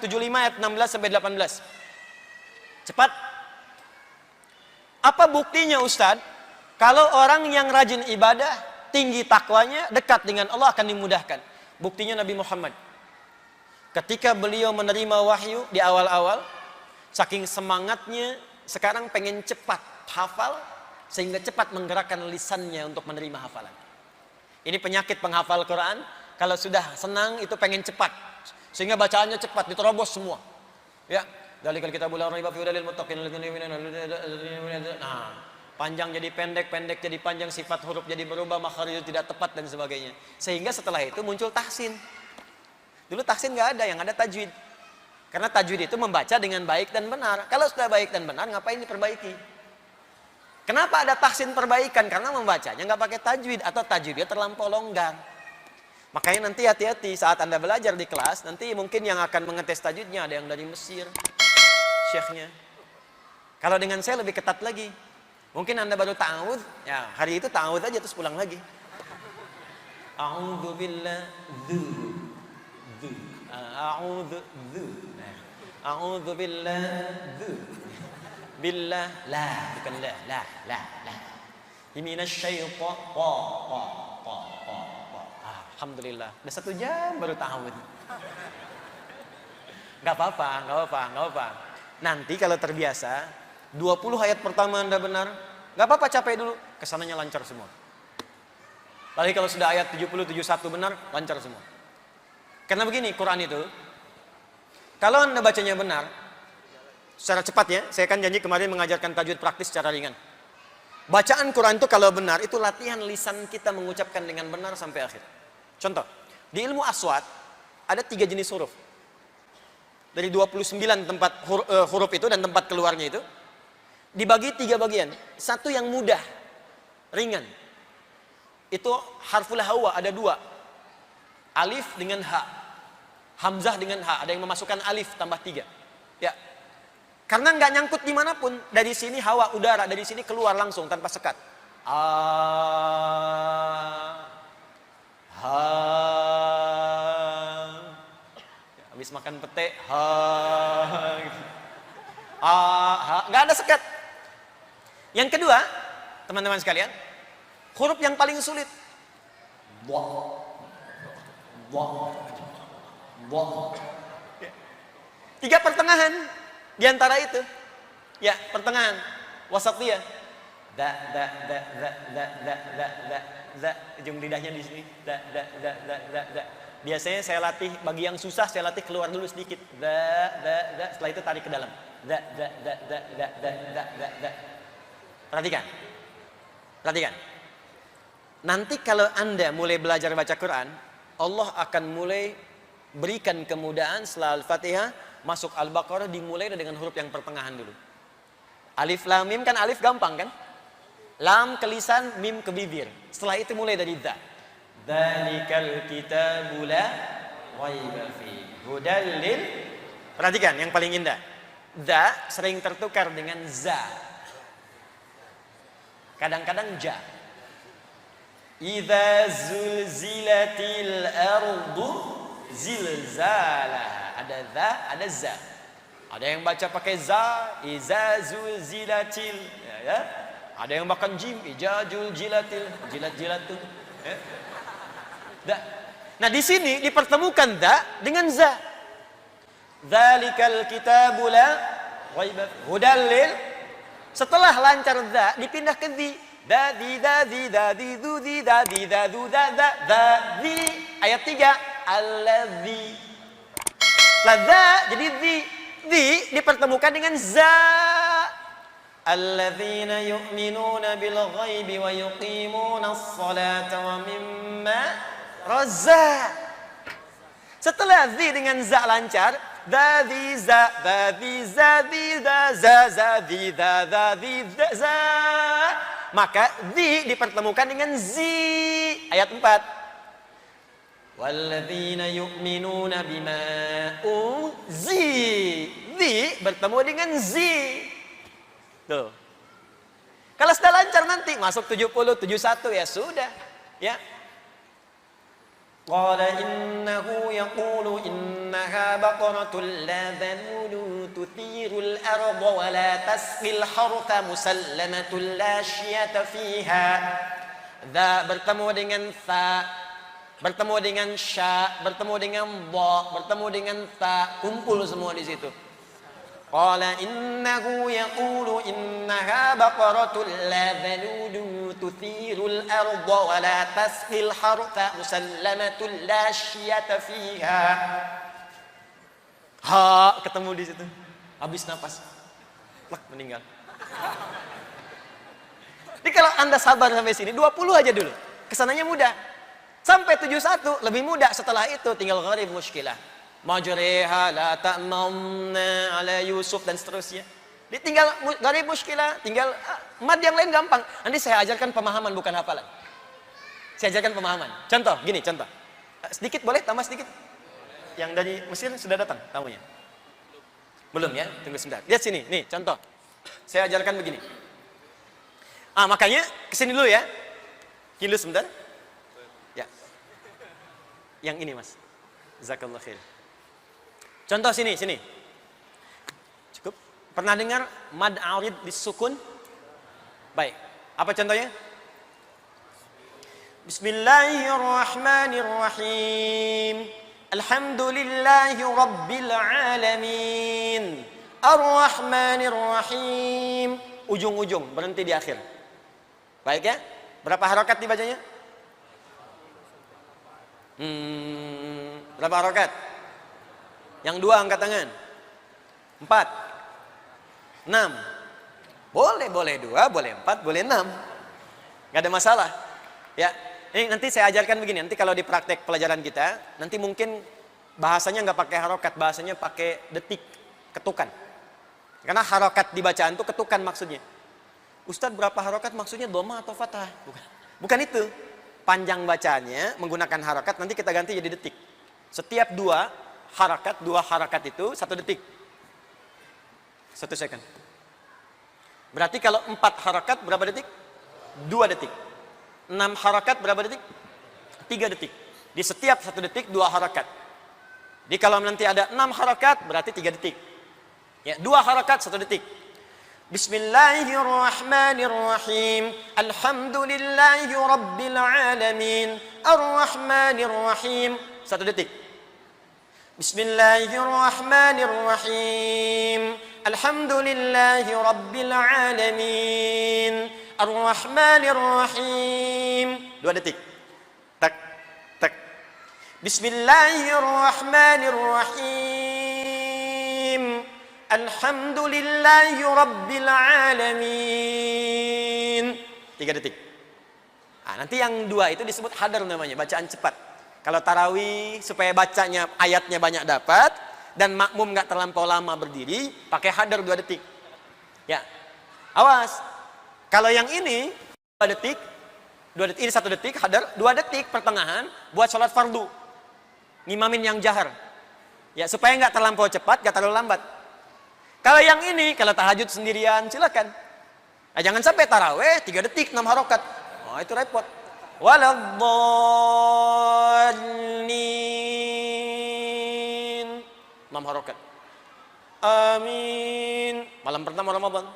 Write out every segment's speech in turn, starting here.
75 ayat 16 sampai 18. Cepat. Apa buktinya Ustadz? Kalau orang yang rajin ibadah, tinggi takwanya, dekat dengan Allah akan dimudahkan. Buktinya Nabi Muhammad. Ketika beliau menerima wahyu di awal-awal, saking semangatnya, sekarang pengen cepat hafal, sehingga cepat menggerakkan lisannya untuk menerima hafalan. Ini penyakit penghafal Quran. Kalau sudah senang itu pengen cepat, sehingga bacaannya cepat, diterobos semua. Ya, dalikal kitabul la raiba fihi hudal lil muttaqin. Nah, panjang jadi pendek, pendek jadi panjang, sifat huruf jadi berubah, makhraj tidak tepat dan sebagainya. Sehingga setelah itu muncul tahsin. Dulu tahsin nggak ada, yang ada tajwid. Karena tajwid itu membaca dengan baik dan benar. Kalau sudah baik dan benar, ngapain diperbaiki? Kenapa ada tahsin perbaikan? Karena membacanya nggak pakai tajwid atau tajwidnya terlampau longgar. Makanya nanti hati-hati saat Anda belajar di kelas, nanti mungkin yang akan mengetes tajwidnya ada yang dari Mesir, syekhnya. Kalau dengan saya lebih ketat lagi. Mungkin Anda baru ta'awudz, ya hari itu ta'awudz aja terus pulang lagi. A'udzu billah a'udzu billah billah la bukan la minasyaiton alhamdulillah udah 1 jam baru ta'awudz. Nggak apa-apa. Nanti kalau terbiasa 20 ayat pertama Anda benar, nggak apa-apa, capek dulu, kesananya lancar semua. Lalu kalau sudah ayat 70 71 benar, lancar semua. Karena begini, Quran itu kalau Anda bacanya benar secara cepat, ya, saya kan janji kemarin mengajarkan tajwid praktis secara ringan. Bacaan Quran itu kalau benar, itu latihan lisan kita mengucapkan dengan benar sampai akhir. Contoh, di ilmu aswat ada 3 jenis huruf. Dari 29 tempat huruf itu dan tempat keluarnya itu dibagi 3 bagian. Satu yang mudah, ringan. Itu harful hawa ada 2. Alif dengan ha. Hamzah dengan ha. Ada yang memasukkan alif tambah 3. Ya. Karena nggak nyangkut dimanapun. Dari sini hawa udara, dari sini keluar langsung tanpa sekat. Habis makan pete, nggak ada sekat. Yang kedua, teman-teman sekalian, huruf yang paling sulit. Tiga pertengahan di antara itu. Ya, pertengahan. Wasatiyah. Ujung lidahnya di sini. Biasanya saya latih bagi yang susah, saya latih keluar dulu sedikit. Setelah itu tarik ke dalam. Perhatikan. Nanti kalau Anda mulai belajar baca Quran, Allah akan mulai berikan kemudahan setelah Al-Fatihah, masuk Al-Baqarah dimulai dengan huruf yang pertengahan dulu. Alif lam mim kan alif gampang kan? Lam ke lisan, mim ke bibir. Setelah itu mulai dari dza. Dzalikal kitabu la raiba fihi hudal lil. Perhatikan yang paling indah. Dza sering tertukar dengan za. Kadang-kadang ja. Idza zulzilatil ardu zilzalaha. Ada za, ada za. Ada yang baca pakai za, iza zulzilatil, ya. Ada yang bahkan jim, ijajul jilatil, jilat-jilatun. Ya. Da. Nah, di sini dipertemukan da dengan za. Dzalikal kitabu la raiba hudal lil. Setelah lancar za, dipindah ke dzi. Dadi dadi dadi dudi dadi dadu dada dadi. Ayat 3, alladzi. Ladza jadi dzi. Dzi dipertemukan dengan za. Alladzina yu'minuna bil ghaibi wa yuqimuna as-salata wa mimma razaq. Setelah dzi dengan za lancar, dadi za dadi zadi da za zadi da dadi za. Maka dzi dipertemukan dengan zi. Ayat 4. Walladzina yu'minuna bima unzi. Zi bertemu dengan zi. Tuh. Kalau sudah lancar nanti masuk 70, 71 ya sudah. Ya. Qala innahu yaqulu innaha baqaratun la dhalulu tuthirul arda wa la tasqil hartha musallamatun la syiyata fiha. Dha bertemu dengan tha, bertemu dengan sya, bertemu dengan dha, bertemu dengan ta, kumpul semua di situ. Qala innahu yaqulu innaha baqaratun la dhalulu tuthirul arda wa la tasqil hartha musallamatun la syiyata fiha. Ha, ketemu di situ. Habis napas. Lek, meninggal. Jadi kalau Anda sabar sampai sini 20 aja dulu. Kesananya mudah. Sampai 71 lebih mudah, setelah itu tinggal gharib muskilah. Majriha la ta'manna ala Yusuf dan seterusnya. Dia tinggal gharib muskilah, tinggal mad yang lain gampang. Nanti saya ajarkan pemahaman bukan hafalan. Saya ajarkan pemahaman. Contoh, gini contoh. Sedikit boleh, tambah sedikit. Yang dari Mesir sudah datang tamunya? Belum ya? Tunggu sebentar. Lihat sini, nih contoh. Saya ajarkan begini. Makanya kesini dulu ya. Kini dulu sebentar. Ya. Yang ini Mas. Jazakallah khair. Contoh sini, sini. Cukup. Pernah dengar mad arid disukun? Baik. Apa contohnya? Bismillahirrahmanirrahim. Alhamdulillahi rabbil alamin. Ar-Rahmanir-Rahim. Ujung-ujung, berhenti di akhir. Baik ya? Berapa harokat dibacanya? Berapa harokat? Yang dua angkat tangan. 4, 6. Boleh 2, boleh 4, boleh 6. Gak ada masalah. Ya, ini nanti saya ajarkan begini. Nanti kalau di praktek pelajaran kita, nanti mungkin bahasanya nggak pakai harokat, bahasanya pakai detik, ketukan. Karena harokat di bacaan itu ketukan maksudnya. Ustadz berapa harokat maksudnya dhamma atau fathah? Bukan itu. Panjang bacaannya menggunakan harokat, nanti kita ganti jadi detik. Setiap dua harakat itu 1 detik. 1 second. Berarti kalau 4 harakat berapa detik? 2 detik. 6 harakat berapa detik? 3 detik. Di setiap 1 detik 2 harakat. Jadi kalau nanti ada 6 harakat berarti 3 detik. Ya, 2 harakat 1 detik. Bismillahirrahmanirrahim. Alhamdulillahi rabbil alamin. Ar-Rahmanir-Rahim. 1 detik. Bismillahirrahmanirrahim. Alhamdulillahi rabbil alamin. Ar-Rahmanir-Rahim. 2 detik. Tak, tak. Bismillahirrahmanirrahim. Alhamdulillahi rabbil alamin. 3 detik. Nanti yang 2 itu disebut hadar namanya, bacaan cepat. Kalau tarawih supaya bacanya ayatnya banyak dapat dan makmum nggak terlampau lama berdiri, pakai hadar 2 detik. Ya, awas. Kalau yang ini 2 detik, 2 detik, ini 1 detik hadar, 2 detik pertengahan buat sholat fardu, ngimamin yang jahar. Ya, supaya nggak terlampau cepat, nggak terlalu lambat. Kalau yang ini, kalau tahajud sendirian, silakan. Jangan sampai tarawih 3 detik 6 harokat. Itu repot. Waladdallin 6 harokat. Amin. Malam pertama Ramadan.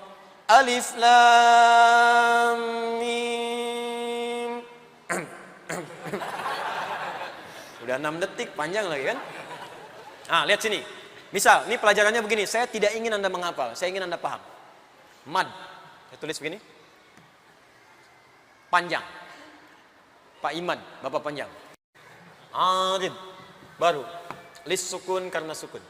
Alif lam mim. Udah 6 detik, panjang lagi kan? Lihat sini. Misal, ini pelajarannya begini. Saya tidak ingin Anda menghafal, saya ingin Anda paham. Mad. Saya tulis begini. Panjang. Pak Iman, Bapak panjang. Arid, baru. Lis sukun karena sukun.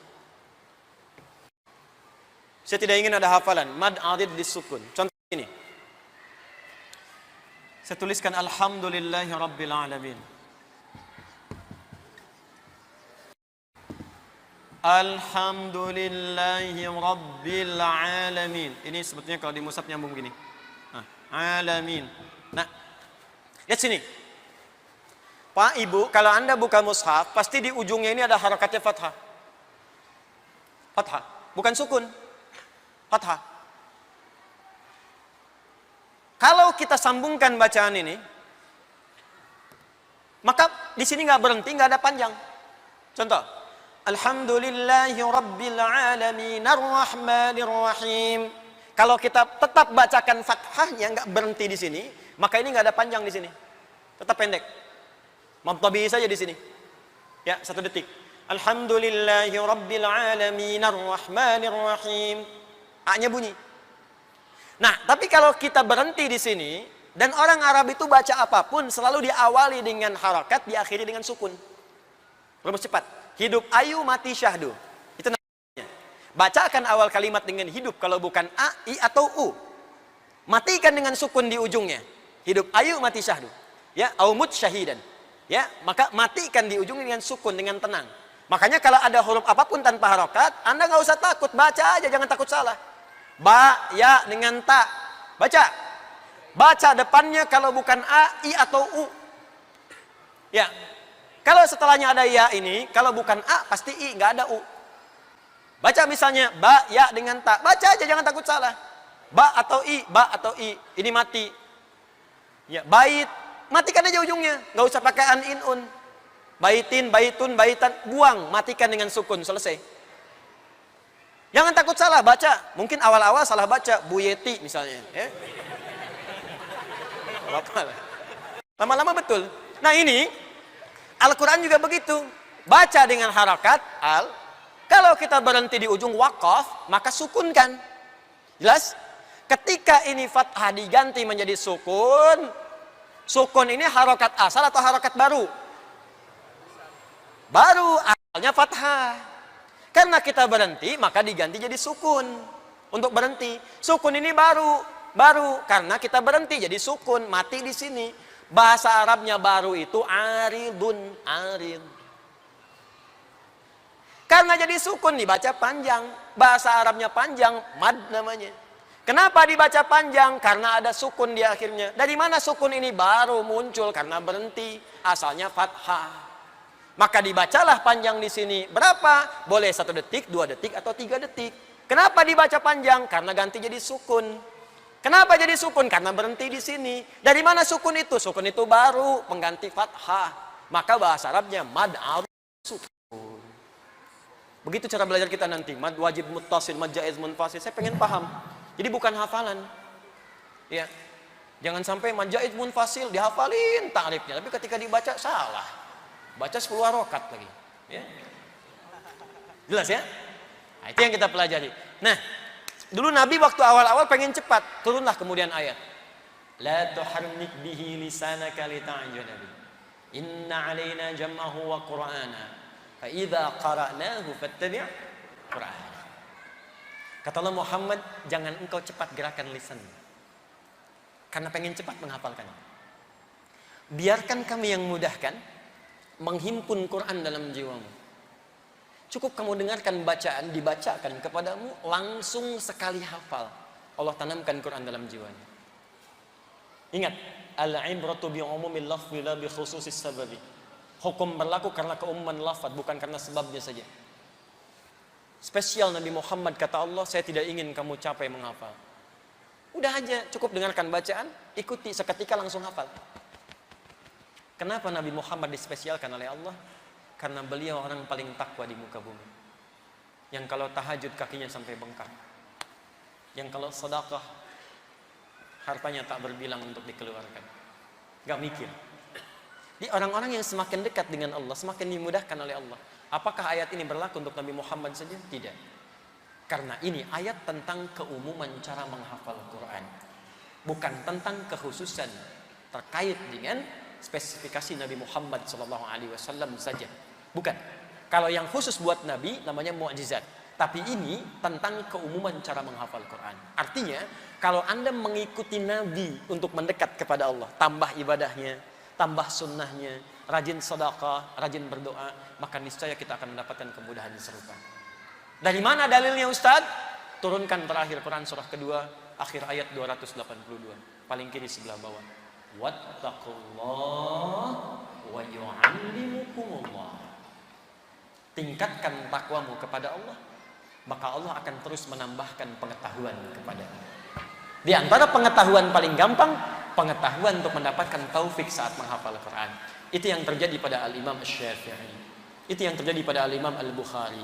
Saya tidak ingin ada hafalan. Mad arid lis sukun. Contoh ini. Saya tuliskan Alhamdulillahi Rabbil Alamin. Alhamdulillahi Rabbil Alamin. Ini sebetulnya kalau di mushaf nyambung begini. Alamin. Nah, lihat sini. Pak, Ibu, kalau Anda buka mushaf, pasti di ujungnya ini ada harakatnya fathah. Fathah, bukan sukun. Fathah. Kalau kita sambungkan bacaan ini, maka di sini nggak berhenti, nggak ada panjang. Contoh, Alhamdulillahi Rabbil Alamin Ar-Rahmanir Rahim. Kalau kita tetap bacakan fathahnya, nggak berhenti di sini, maka ini nggak ada panjang di sini, tetap pendek. Mamtabi saja di sini. Ya, 1 detik. Alhamdulillahi Rabbil Alamin Ar-Rahmanir Rahim. A-nya bunyi. Nah, tapi kalau kita berhenti di sini, dan orang Arab itu baca apapun selalu diawali dengan harakat, diakhiri dengan sukun. Rumus cepat. Hidup ayu, mati syahdu. Itu namanya. Bacakan awal kalimat dengan hidup kalau bukan a, i atau u. Matikan dengan sukun di ujungnya. Hidup ayu, mati syahdu. Ya, aumut syahidan. Ya, maka matikan di ujungnya dengan sukun, dengan tenang. Makanya kalau ada huruf apapun tanpa harokat, Anda nggak usah takut, baca aja, jangan takut salah. Ba, ya dengan ta. Baca. Baca depannya kalau bukan a, i atau u. Ya. Kalau setelahnya ada ya ini, kalau bukan a pasti i, nggak ada u. Baca misalnya ba, ya dengan ta. Baca aja, jangan takut salah. Ba atau i, ba atau i. Ini mati. Ya, bait. Matikan aja ujungnya. Nggak usah pakai an, in, un. Baitin, baitun, baitan. Buang. Matikan dengan sukun. Selesai. Jangan takut salah. Baca. Mungkin awal-awal salah baca. Bu Yeti misalnya. Ya. Apa-apa. Lama-lama betul. Nah ini, Al-Quran juga begitu. Baca dengan harakat, al. Kalau kita berhenti di ujung waqaf, maka sukunkan. Jelas? Ketika ini fathah diganti menjadi sukun, sukun ini harakat asal atau harakat baru? Baru, asalnya fathah. Karena kita berhenti, maka diganti jadi sukun. Untuk berhenti. Sukun ini baru. Karena kita berhenti jadi sukun, mati di sini. Bahasa Arabnya baru itu aridun, arid. Karena jadi sukun dibaca panjang. Bahasa Arabnya panjang, mad namanya. Kenapa dibaca panjang? Karena ada sukun di akhirnya. Dari mana sukun ini baru muncul? Karena berhenti. Asalnya fathah. Maka dibacalah panjang di sini. Berapa? Boleh 1 detik, 2 detik, atau 3 detik. Kenapa dibaca panjang? Karena ganti jadi sukun. Kenapa jadi sukun? Karena berhenti di sini. Dari mana sukun itu? Sukun itu baru, pengganti fathah. Maka bahasa Arabnya mad arud sukun. Begitu cara belajar kita nanti. Mad wajib muttasil, mad jaiz munfasil. Saya pengen paham. Jadi bukan hafalan. Ya. Jangan sampai mad jaiz munfasil dihafalin ta'rifnya, tapi ketika dibaca salah. Baca 10 harokat lagi. Ya. Jelas ya? Nah, itu yang kita pelajari. Nah, dulu Nabi waktu awal-awal pengen cepat, turunlah kemudian ayat. La tuharrik bihi lisanaka lita'jala bi. Inna 'alaina jam'ahu wa qur'ana. Fa idza qara'nahu fattabi' qur'ana. Kata Allah Muhammad, jangan engkau cepat gerakan lisan. Karena pengen cepat menghafalkan. Biarkan kami yang mudahkan menghimpun Quran dalam jiwamu. Cukup kamu dengarkan bacaan, dibacakan kepadamu, langsung sekali hafal. Allah tanamkan Quran dalam jiwanya. Ingat, al-ibratu bi'umumil lafzi la bi khususis sababi. Hukum berlaku karena keumuman lafaz, bukan karena sebabnya saja. Spesial Nabi Muhammad, kata Allah, saya tidak ingin kamu capek menghafal. Udah aja, cukup dengarkan bacaan, ikuti, seketika langsung hafal. Kenapa Nabi Muhammad dispesialkan oleh Allah? Karena beliau orang paling takwa di muka bumi. Yang kalau tahajud kakinya sampai bengkak. Yang kalau sedekah hartanya tak berbilang untuk dikeluarkan. Gak mikir. Di orang-orang yang semakin dekat dengan Allah, semakin dimudahkan oleh Allah. Apakah ayat ini berlaku untuk Nabi Muhammad saja? Tidak. Karena ini ayat tentang keumuman cara menghafal Quran. Bukan tentang kekhususan terkait dengan spesifikasi Nabi Muhammad SAW saja. Bukan. Kalau yang khusus buat Nabi namanya mukjizat. Tapi ini tentang keumuman cara menghafal Quran. Artinya, kalau Anda mengikuti Nabi untuk mendekat kepada Allah, tambah ibadahnya, tambah sunnahnya, rajin sedekah, rajin berdoa, maka niscaya kita akan mendapatkan kemudahan serupa. Dari mana dalilnya Ustaz? Turunkan terakhir Quran surah kedua, akhir ayat 282, paling kiri sebelah bawah. Wattaqullah wa yu'allimukumullah. Tingkatkan takwamu kepada Allah, maka Allah akan terus menambahkan pengetahuan kepada Anda. Di antara pengetahuan paling gampang, pengetahuan untuk mendapatkan taufik saat menghafal Quran. Itu yang terjadi pada Al-Imam Asy-Syafi'i. Itu yang terjadi pada Al-Imam Al-Bukhari.